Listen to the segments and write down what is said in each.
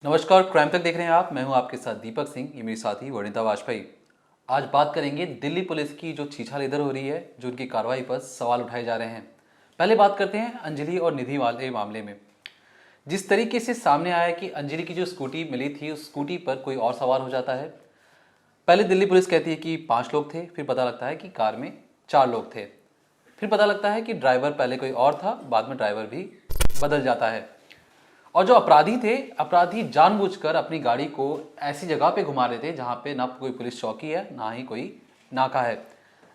नमस्कार, क्राइम तक देख रहे हैं आप। मैं हूं आपके साथ दीपक सिंह, ये मेरी साथी वनिता वाजपेयी। आज बात करेंगे दिल्ली पुलिस की जो छीछालेदर हो रही है, जो उनकी कार्रवाई पर सवाल उठाए जा रहे हैं। पहले बात करते हैं अंजलि और निधि वाले मामले में। जिस तरीके से सामने आया कि अंजलि की जो स्कूटी मिली थी, उस स्कूटी पर कोई और सवार हो जाता है। पहले दिल्ली पुलिस कहती है कि 5 लोग थे, फिर पता लगता है कि कार में 4 लोग थे। फिर पता लगता है कि ड्राइवर पहले कोई और था, बाद में ड्राइवर भी बदल जाता है। और जो अपराधी थे, अपराधी जानबूझकर अपनी गाड़ी को ऐसी जगह पे घुमा रहे थे जहाँ पे ना कोई पुलिस चौकी है, ना ही कोई नाका है।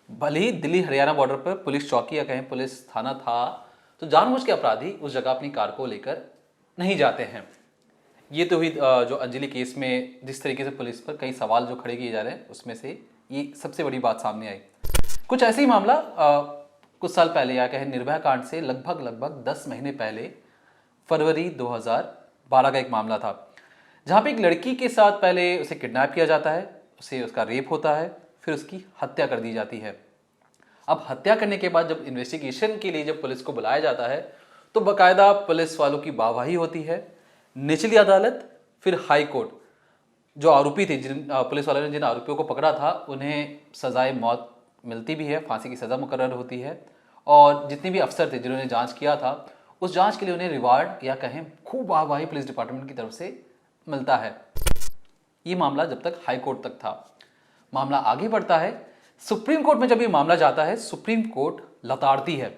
भले ही दिल्ली हरियाणा बॉर्डर पर पुलिस चौकी या कहीं पुलिस थाना था, तो जानबूझ के अपराधी उस जगह अपनी कार को लेकर नहीं जाते हैं। ये तो हुई जो अंजलि केस में जिस तरीके से पुलिस पर कई सवाल जो खड़े किए जा रहे हैं, उसमें से ये सबसे बड़ी बात सामने आई। कुछ ऐसे ही मामला कुछ साल पहले या कहें निर्भया कांड से लगभग 10 महीने पहले फरवरी 2012 का एक मामला था, जहाँ पे एक लड़की के साथ पहले उसे किडनैप किया जाता है, उसे उसका रेप होता है, फिर उसकी हत्या कर दी जाती है। अब हत्या करने के बाद जब इन्वेस्टिगेशन के लिए जब पुलिस को बुलाया जाता है, तो बाकायदा पुलिस वालों की वाहवाही होती है। निचली अदालत, फिर हाई कोर्ट। जो आरोपी थे, जिन पुलिस वालों ने जिन आरोपियों को पकड़ा था, उन्हें सजाए मौत मिलती भी है, फांसी की सज़ा मुकर्रर होती है। और जितने भी अफसर थे जिन्होंने जांच किया था, उस जांच के लिए उन्हें रिवार्ड या कहें खूब वाहवाही पुलिस डिपार्टमेंट की तरफ से मिलता है। ये मामला जब तक हाई कोर्ट तक था। मामला आगे बढ़ता है, सुप्रीम कोर्ट में जब ये मामला जाता है, सुप्रीम कोर्ट लताड़ती है,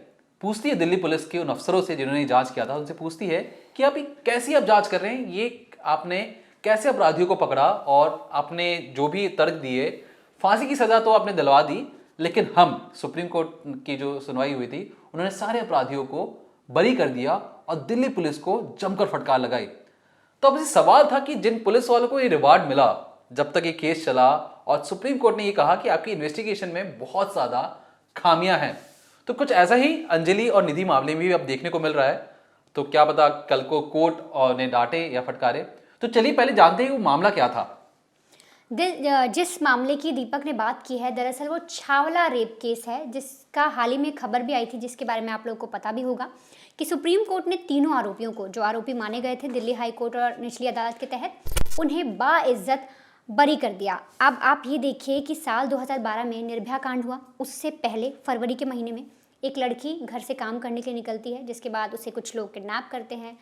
पूछती है दिल्ली पुलिस के उन अफसरों से जिन्होंने जांच किया था, उनसे पूछती है कि आप कैसी आप जांच कर रहे हैं, ये आपने कैसे अपराधियों को पकड़ा, और आपने जो भी तर्क दिए, फांसी की सजा तो आपने दिलवा दी, लेकिन हम सुप्रीम कोर्ट की जो सुनवाई हुई थी, उन्होंने सारे अपराधियों को बरी कर दिया और दिल्ली पुलिस को जमकर फटकार लगाई। तो अब सवाल था कि जिन पुलिस वालों को ये रिवार्ड मिला जब तक ये केस चला, और सुप्रीम कोर्ट ने ये कहा कि आपकी इन्वेस्टिगेशन में बहुत ज़्यादा खामियां हैं, तो कुछ ऐसा ही अंजलि और निधि मामले में भी अब देखने को मिल रहा है। तो क्या पता कल को कोर्ट और ने डांटे या फटकारे। तो चलिए पहले जानते हैं वो मामला क्या था। जिस मामले की दीपक ने बात की है, दरअसल वो छावला रेप केस है, जिसका हाल ही में खबर भी आई थी, जिसके बारे में आप लोगों को पता भी होगा कि सुप्रीम कोर्ट ने तीनों आरोपियों को, जो आरोपी माने गए थे दिल्ली हाई कोर्ट और निचली अदालत के तहत, उन्हें बाइज्जत बरी कर दिया। अब आप ये देखिए कि साल 2012 में निर्भया कांड हुआ, उससे पहले फरवरी के महीने में एक लड़की घर से काम करने के लिए निकलती है, जिसके बाद उसे कुछ लोग किडनैप करते हैं,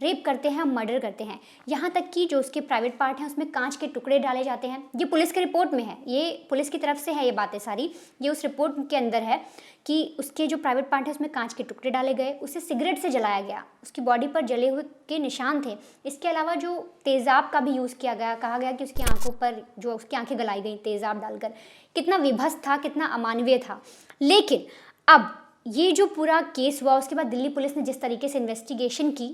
रेप करते हैं, मर्डर करते हैं। यहाँ तक कि जो उसके प्राइवेट पार्ट हैं उसमें कांच के टुकड़े डाले जाते हैं। ये पुलिस की रिपोर्ट में है, ये पुलिस की तरफ से है, ये बातें सारी ये उस रिपोर्ट के अंदर है कि उसके जो प्राइवेट पार्ट है उसमें कांच के टुकड़े डाले गए, उसे सिगरेट से जलाया गया, उसकी बॉडी पर जले हुए के निशान थे। इसके अलावा जो तेज़ाब का भी यूज़ किया गया, कहा गया कि उसकी आंखों पर जो उसकी आंखें गलाई गई तेज़ाब डालकर। कितना विभत्स था, कितना अमानवीय था। लेकिन अब ये जो पूरा केस हुआ, उसके बाद दिल्ली पुलिस ने जिस तरीके से इन्वेस्टिगेशन की,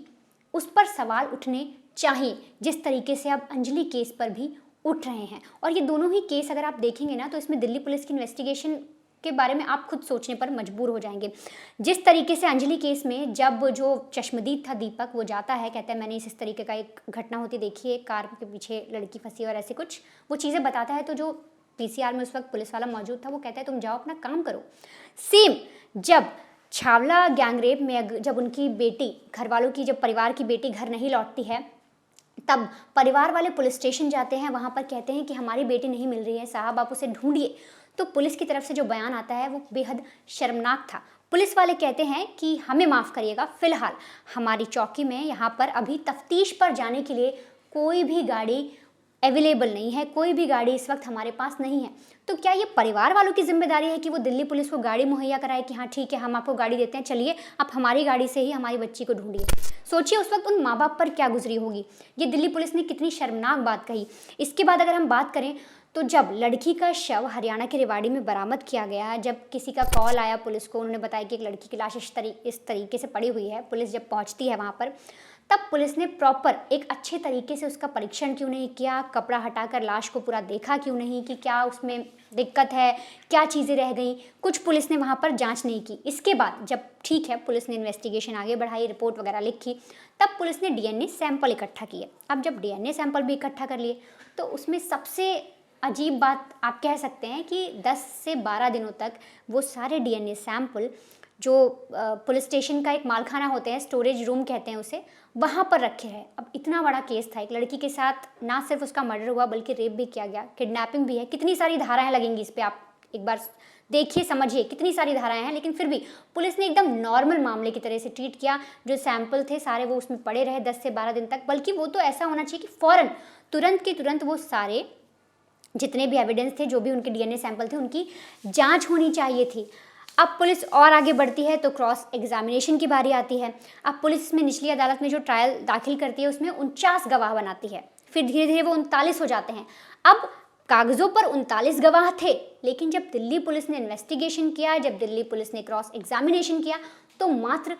उस पर सवाल उठने चाहिए, जिस तरीके से अब अंजलि केस पर भी उठ रहे हैं। और ये दोनों ही केस अगर आप देखेंगे ना, तो इसमें दिल्ली पुलिस की इन्वेस्टिगेशन के बारे में आप खुद सोचने पर मजबूर हो जाएंगे। जिस तरीके से अंजलि केस में जब जो चश्मदीद था दीपक, वो जाता है, कहता है मैंने इस तरीके का एक घटना होती देखी है, कार के पीछे लड़की फंसी और ऐसे कुछ वो चीज़ें बताता है, तो जो पीसीआर में उस वक्त पुलिस वाला मौजूद था वो कहता है तुम जाओ अपना काम करो। सेम जब छावला गैंगरेप में जब उनकी बेटी, घर वालों की, जब परिवार की बेटी घर नहीं लौटती है, तब परिवार वाले पुलिस स्टेशन जाते हैं, वहाँ पर कहते हैं कि हमारी बेटी नहीं मिल रही है साहब, आप उसे ढूंढिए। तो पुलिस की तरफ से जो बयान आता है वो बेहद शर्मनाक था। पुलिस वाले कहते हैं कि हमें माफ़ करिएगा, फ़िलहाल हमारी चौकी में यहाँ पर अभी तफ्तीश पर जाने के लिए कोई भी गाड़ी अवेलेबल नहीं है, कोई भी गाड़ी इस वक्त हमारे पास नहीं है। तो क्या ये परिवार वालों की जिम्मेदारी है कि वो दिल्ली पुलिस को गाड़ी मुहैया कराए कि हाँ ठीक है हम आपको गाड़ी देते हैं, चलिए आप हमारी गाड़ी से ही हमारी बच्ची को ढूंढिए। सोचिए उस वक्त उन माँ बाप पर क्या गुजरी होगी। ये दिल्ली पुलिस ने कितनी शर्मनाक बात कही। इसके बाद अगर हम बात करें, तो जब लड़की का शव हरियाणा के रेवाड़ी में बरामद किया गया, जब किसी का कॉल आया पुलिस को, उन्होंने बताया कि एक लड़की की लाश इस तरीके से पड़ी हुई है, पुलिस जब पहुंचती है वहाँ पर, तब पुलिस ने प्रॉपर एक अच्छे तरीके से उसका परीक्षण क्यों नहीं किया, कपड़ा हटाकर लाश को पूरा देखा क्यों नहीं कि क्या उसमें दिक्कत है, क्या चीज़ें रह गई, कुछ पुलिस ने वहाँ पर जांच नहीं की। इसके बाद जब ठीक है पुलिस ने इन्वेस्टिगेशन आगे बढ़ाई, रिपोर्ट वगैरह लिखी, तब पुलिस ने डीएनए सैंपल इकट्ठा किए। अब जब डीएनए सैंपल भी इकट्ठा कर लिए, तो उसमें सबसे अजीब बात आप कह सकते हैं कि 10 से 12 दिनों तक वो सारे डीएनए सैंपल जो पुलिस स्टेशन का एक मालखाना होते हैं, स्टोरेज रूम कहते हैं उसे, वहाँ पर रखे हैं। अब इतना बड़ा केस था, एक लड़की के साथ ना सिर्फ उसका मर्डर हुआ बल्कि रेप भी किया गया, किडनैपिंग भी है, कितनी सारी धाराएं लगेंगी इस पर, आप एक बार देखिए समझिए कितनी सारी धाराएं हैं। लेकिन फिर भी पुलिस ने एकदम नॉर्मल मामले की तरह से ट्रीट किया। जो सैंपल थे सारे वो उसमें पड़े रहे 10 से 12 दिन तक, बल्कि वो तो ऐसा होना चाहिए कि फ़ौरन तुरंत के तुरंत वो सारे जितने भी एविडेंस थे, जो भी उनके डीएनए सैंपल थे, उनकी जांच होनी चाहिए थी। अब पुलिस और आगे बढ़ती है तो क्रॉस एग्जामिनेशन की बारी आती है। अब पुलिस में निचली अदालत में जो ट्रायल दाखिल करती है उसमें 49 गवाह बनाती है, फिर धीरे धीरे वो 39 हो जाते हैं। अब कागज़ों पर 39 गवाह थे, लेकिन जब दिल्ली पुलिस ने इन्वेस्टिगेशन किया, जब दिल्ली पुलिस ने क्रॉस एग्जामिनेशन किया, तो मात्र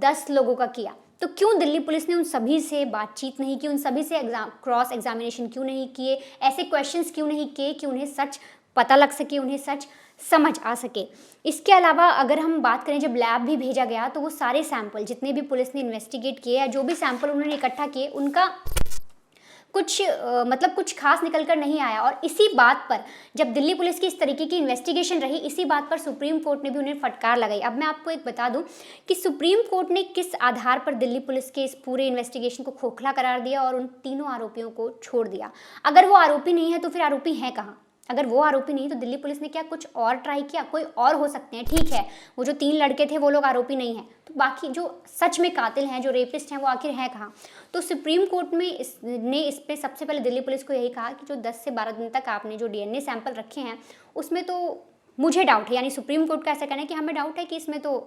10 लोगों का किया। तो क्यों दिल्ली पुलिस ने उन सभी से बातचीत नहीं की, उन सभी से क्रॉस एग्जामिनेशन क्यों नहीं किए, ऐसे क्वेश्चंस क्यों नहीं किए कि उन्हें सच पता लग सके, उन्हें सच समझ आ सके। इसके अलावा अगर हम बात करें, जब लैब भी भेजा गया तो वो सारे सैंपल जितने भी पुलिस ने इन्वेस्टिगेट किए या जो भी सैंपल उन्होंने इकट्ठा किए, उनका कुछ खास निकल कर नहीं आया। और इसी बात पर जब दिल्ली पुलिस की इस तरीके की इन्वेस्टिगेशन रही, इसी बात पर सुप्रीम कोर्ट ने भी उन्हें फटकार लगाई। अब मैं आपको एक बता दूं कि सुप्रीम कोर्ट ने किस आधार पर दिल्ली पुलिस के इस पूरे इन्वेस्टिगेशन को खोखला करार दिया और उन तीनों आरोपियों को छोड़ दिया। अगर वो आरोपी नहीं है तो फिर आरोपी है कहाँ? अगर वो आरोपी नहीं तो दिल्ली पुलिस ने क्या कुछ और ट्राई किया? कोई और हो सकते हैं, ठीक है, वो जो 3 लड़के थे वो लोग आरोपी नहीं हैं, तो बाकी जो सच में कातिल हैं, जो रेपिस्ट हैं, वो आखिर हैं कहाँ? तो सुप्रीम कोर्ट में इस पे सबसे पहले दिल्ली पुलिस को यही कहा कि जो 10 से 12 दिन तक आपने जो डीएनए सैंपल रखे हैं उसमें तो मुझे डाउट है, यानी सुप्रीम कोर्ट का ऐसा कहना है कि हमें डाउट है कि इसमें तो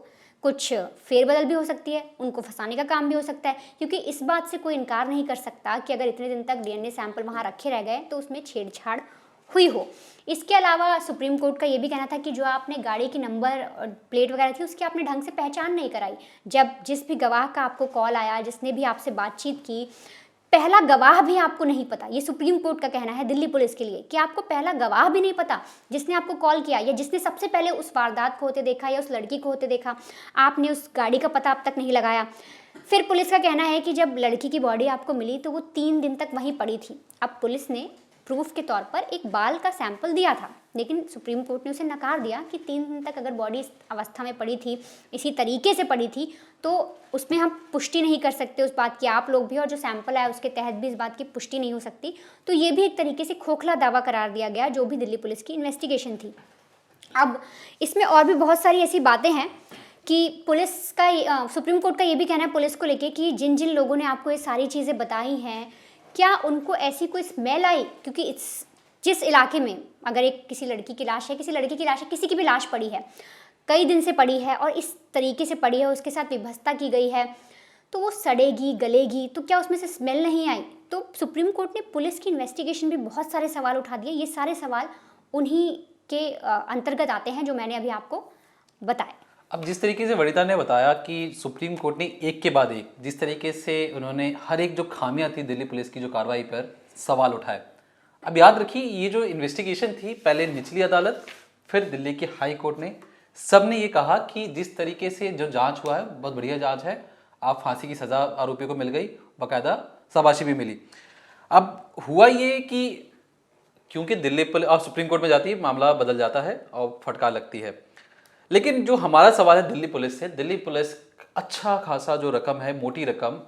कुछ फेरबदल भी हो सकती है, उनको फंसाने का काम भी हो सकता है, क्योंकि इस बात से कोई इनकार नहीं कर सकता कि अगर इतने दिन तक डीएनए सैंपल वहाँ रखे रह गए तो उसमें छेड़छाड़ हुई हो। इसके अलावा सुप्रीम कोर्ट का ये भी कहना था कि जो आपने गाड़ी की नंबर और प्लेट वगैरह थी उसकी आपने ढंग से पहचान नहीं कराई। जब जिस भी गवाह का आपको कॉल आया, जिसने भी आपसे बातचीत की, पहला गवाह भी आपको नहीं पता। ये सुप्रीम कोर्ट का कहना है दिल्ली पुलिस के लिए कि आपको पहला गवाह भी नहीं पता जिसने आपको कॉल किया या जिसने सबसे पहले उस वारदात को होते देखा या उस लड़की को होते देखा। आपने उस गाड़ी का पता अब तक नहीं लगाया। फिर पुलिस का कहना है कि जब लड़की की बॉडी आपको मिली तो वो 3 दिन तक वहीं पड़ी थी। अब पुलिस ने प्रूफ के तौर पर एक बाल का सैंपल दिया था, लेकिन सुप्रीम कोर्ट ने उसे नकार दिया कि 3 दिन तक अगर बॉडी इस अवस्था में पड़ी थी, इसी तरीके से पड़ी थी, तो उसमें हम पुष्टि नहीं कर सकते उस बात की, आप लोग भी, और जो सैंपल आया उसके तहत भी इस बात की पुष्टि नहीं हो सकती। तो ये भी एक तरीके से खोखला दावा करार दिया गया जो भी दिल्ली पुलिस की इन्वेस्टिगेशन थी। अब इसमें और भी बहुत सारी ऐसी बातें हैं कि पुलिस का सुप्रीम कोर्ट का ये भी कहना है पुलिस को लेके कि जिन जिन लोगों ने आपको ये सारी चीज़ें बताई हैं, क्या उनको ऐसी कोई स्मेल आई? क्योंकि जिस इलाके में अगर एक किसी लड़की की लाश है, किसी लड़की की लाश है, किसी की भी लाश पड़ी है, कई दिन से पड़ी है और इस तरीके से पड़ी है, उसके साथ विभत्सता की गई है, तो वो सड़ेगी, गलेगी, तो क्या उसमें से स्मेल नहीं आई? तो सुप्रीम कोर्ट ने पुलिस की इन्वेस्टिगेशन भी बहुत सारे सवाल उठा दिए। ये सारे सवाल उन्हीं के अंतर्गत आते हैं जो मैंने अभी आपको बताया। अब जिस तरीके से वनिता ने बताया कि सुप्रीम कोर्ट ने एक के बाद एक जिस तरीके से उन्होंने हर एक जो खामियां थी दिल्ली पुलिस की जो कार्रवाई पर सवाल उठाए। अब याद रखिए ये जो इन्वेस्टिगेशन थी, पहले निचली अदालत, फिर दिल्ली की हाई कोर्ट ने, सब ने ये कहा कि जिस तरीके से जो जांच हुआ है बहुत बढ़िया जांच है, आप फांसी की सज़ा आरोपी को मिल गई, बाकायदा शाबाशी भी मिली। अब हुआ ये कि क्योंकि दिल्ली पुलिस और सुप्रीम कोर्ट में जाती है, मामला बदल जाता है और फटकार लगती है। लेकिन जो हमारा सवाल है दिल्ली पुलिस से, दिल्ली पुलिस अच्छा खासा जो रकम है, मोटी रकम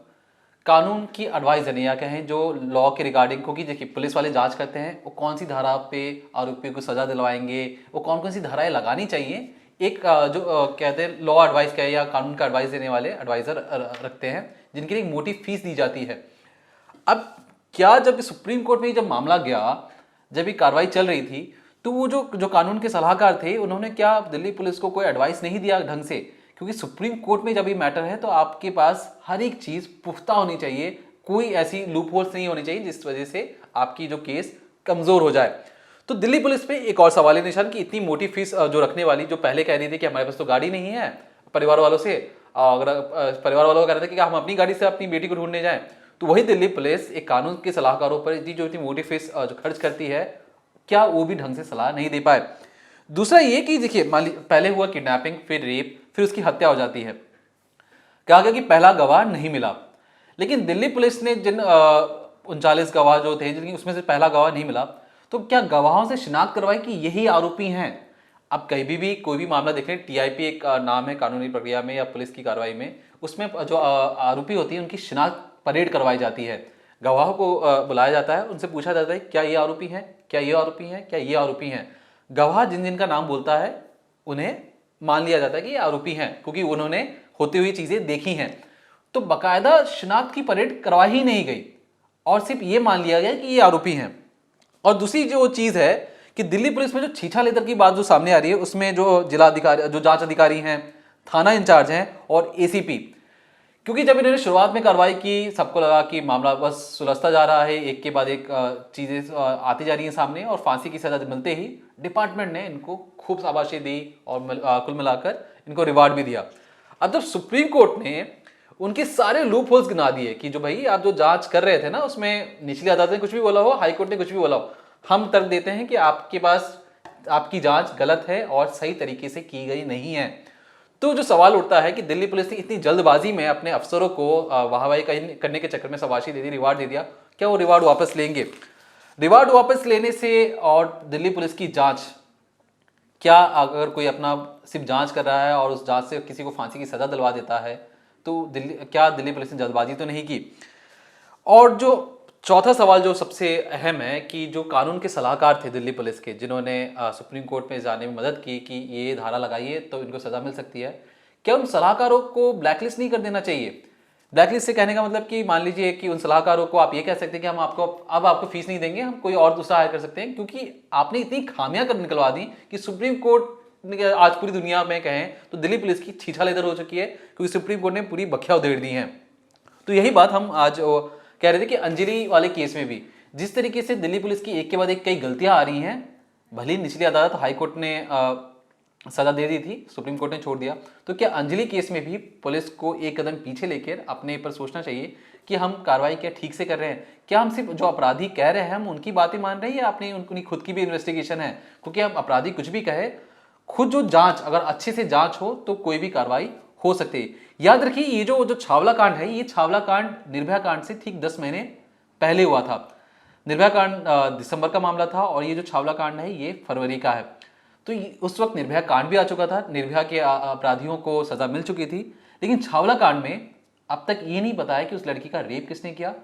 कानून की एडवाइस देने या कहें जो लॉ के रिगार्डिंग, क्योंकि देखिए पुलिस वाले जांच करते हैं वो कौन सी धारा पे आरोपी को सजा दिलवाएंगे, वो कौन कौन सी धाराएं लगानी चाहिए, एक जो कहते हैं लॉ एडवाइस का या कानून का एडवाइस देने वाले एडवाइज़र रखते हैं जिनके लिए मोटी फीस दी जाती है। अब क्या जब सुप्रीम कोर्ट में जब मामला गया, जब ये कार्रवाई चल रही थी, तो वो जो कानून के सलाहकार थे उन्होंने क्या दिल्ली पुलिस को कोई एडवाइस नहीं दिया ढंग से? क्योंकि सुप्रीम कोर्ट में जब ये मैटर है तो आपके पास हर एक चीज़ पुख्ता होनी चाहिए, कोई ऐसी लूप होल्स नहीं होनी चाहिए जिस वजह से आपकी जो केस कमज़ोर हो जाए। तो दिल्ली पुलिस पे एक और सवाल निशान कि इतनी मोटी फीस जो रखने वाली, जो पहले कह रही थी कि हमारे पास तो गाड़ी नहीं है, परिवार वालों से अगर परिवार वालों को कह रहे थे कि हम अपनी गाड़ी से अपनी बेटी को ढूंढने जाएं, तो वही दिल्ली पुलिस एक कानून के सलाहकारों पर इतनी मोटी फीस जो खर्च करती है, क्या वो भी ढंग से सलाह नहीं दे पाए? दूसरा ये कि देखिए पहले हुआ किडनैपिंग, फिर रेप, फिर उसकी हत्या हो जाती है। कहा गया कि पहला गवाह नहीं मिला, लेकिन दिल्ली पुलिस ने जिन 39 गवाह जो थे जिनकी उसमें से पहला गवाह नहीं मिला, तो क्या गवाहों से शिनाख्त करवाई कि यही आरोपी हैं? आप कहीं भी कोई भी मामला देखें, टीआईपी एक नाम है कानूनी प्रक्रिया में या पुलिस की कार्रवाई में, उसमें जो आरोपी होती है उनकी शिनाख्त परेड करवाई जाती है। गवाहों को बुलाया जाता है, उनसे पूछा जाता है क्या ये आरोपी हैं, क्या ये आरोपी हैं, क्या ये आरोपी हैं। गवाह जिन जिन का नाम बोलता है उन्हें मान लिया जाता है कि ये आरोपी हैं, क्योंकि उन्होंने होती हुई चीजें देखी हैं। तो बाकायदा शिनाख्त की परेड करवाई ही नहीं गई और सिर्फ ये मान लिया गया कि ये आरोपी हैं। और दूसरी जो चीज है कि दिल्ली पुलिस में जो छीछा लेदर की बात जो सामने आ रही है, उसमें जो जिला अधिकारी, जो जांच अधिकारी हैं, थाना इंचार्ज हैं और एसीपी, क्योंकि जब इन्होंने शुरुआत में कार्रवाई की सबको लगा कि मामला बस सुलझता जा रहा है, एक के बाद एक चीज़ें आती जा रही हैं सामने, और फांसी की सजा मिलते ही डिपार्टमेंट ने इनको खूब शाबाशी दी और कुल मिलाकर इनको रिवार्ड भी दिया। अब जब सुप्रीम कोर्ट ने उनके सारे लूप होल्स गिना दिए कि जो भाई आप जो जांच कर रहे थे ना, उसमें निचली अदालत ने कुछ भी बोला हो, हाईकोर्ट ने कुछ भी बोला हो, हम तर्क देते हैं कि आपके पास आपकी जांच गलत है और सही तरीके से की गई नहीं है। तो जो सवाल उठता है कि दिल्ली पुलिस ने इतनी जल्दबाजी में अपने अफसरों को वाहवाही करने के चक्कर में शाबाशी दे दी, रिवार्ड दे दिया, क्या वो रिवार्ड वापस लेंगे? रिवार्ड वापस लेने से और दिल्ली पुलिस की जांच, क्या अगर कोई अपना सिर्फ जांच कर रहा है और उस जांच से किसी को फांसी की सजा दिलवा देता है तो दिल्ली पुलिस ने जल्दबाजी तो नहीं की? और जो चौथा सवाल जो सबसे अहम है कि जो कानून के सलाहकार थे दिल्ली पुलिस के, जिन्होंने सुप्रीम कोर्ट में जाने में मदद की कि ये धारा लगाइए तो इनको सजा मिल सकती है, क्या उन सलाहकारों को ब्लैकलिस्ट नहीं कर देना चाहिए? ब्लैकलिस्ट से कहने का मतलब कि मान लीजिए कि उन सलाहकारों को आप ये कह सकते हैं कि हम आपको फीस नहीं देंगे, हम कोई और दूसरा हायर कर सकते हैं, क्योंकि आपने इतनी खामियां कर निकलवा दी कि सुप्रीम कोर्ट आज पूरी दुनिया में कहें तो दिल्ली पुलिस की छीछा लेदर हो चुकी है, क्योंकि सुप्रीम कोर्ट ने पूरी बखिया उधेड़ दी है। तो यही बात हम आज कह रहे थे कि अंजलि वाले केस में भी जिस तरीके से दिल्ली पुलिस की एक के बाद एक कई गलतियां आ रही हैं, भले निचली अदालत हाईकोर्ट ने सजा दे दी थी, सुप्रीम कोर्ट ने छोड़ दिया, तो क्या अंजलि केस में भी पुलिस को एक कदम पीछे लेकर अपने पर सोचना चाहिए कि हम कार्रवाई क्या ठीक से कर रहे हैं? क्या हम सिर्फ जो अपराधी कह रहे हैं हम उनकी बातें मान रहे हैं या अपनी उनकी खुद की भी इन्वेस्टिगेशन है? क्योंकि हम अपराधी कुछ भी कहे, खुद जो जांच अगर अच्छे से जांच हो तो कोई भी कार्रवाई हो सकती है। याद रखिए ये जो छावला कांड है, ये छावला कांड निर्भया कांड से ठीक 10 महीने पहले हुआ था। निर्भया कांड दिसंबर का मामला था और ये जो छावला कांड है ये फरवरी का है। तो उस वक्त निर्भया कांड भी आ चुका था, निर्भया के अपराधियों को सजा मिल चुकी थी, लेकिन छावला कांड में अब तक ये नहीं पता है कि उस लड़की का रेप किसने किया,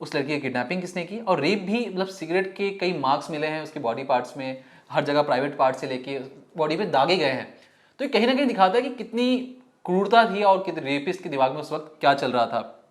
उस लड़की की किडनैपिंग किसने की। और रेप भी मतलब सिगरेट के कई मार्क्स मिले हैं उसके बॉडी पार्ट्स में, हर जगह प्राइवेट पार्ट से लेके बॉडी पे दागे गए हैं। तो ये कहीं ना कहीं दिखाता है कि कितनी क्रूरता थी और रेपिस्ट के दिमाग में उस वक्त क्या चल रहा था।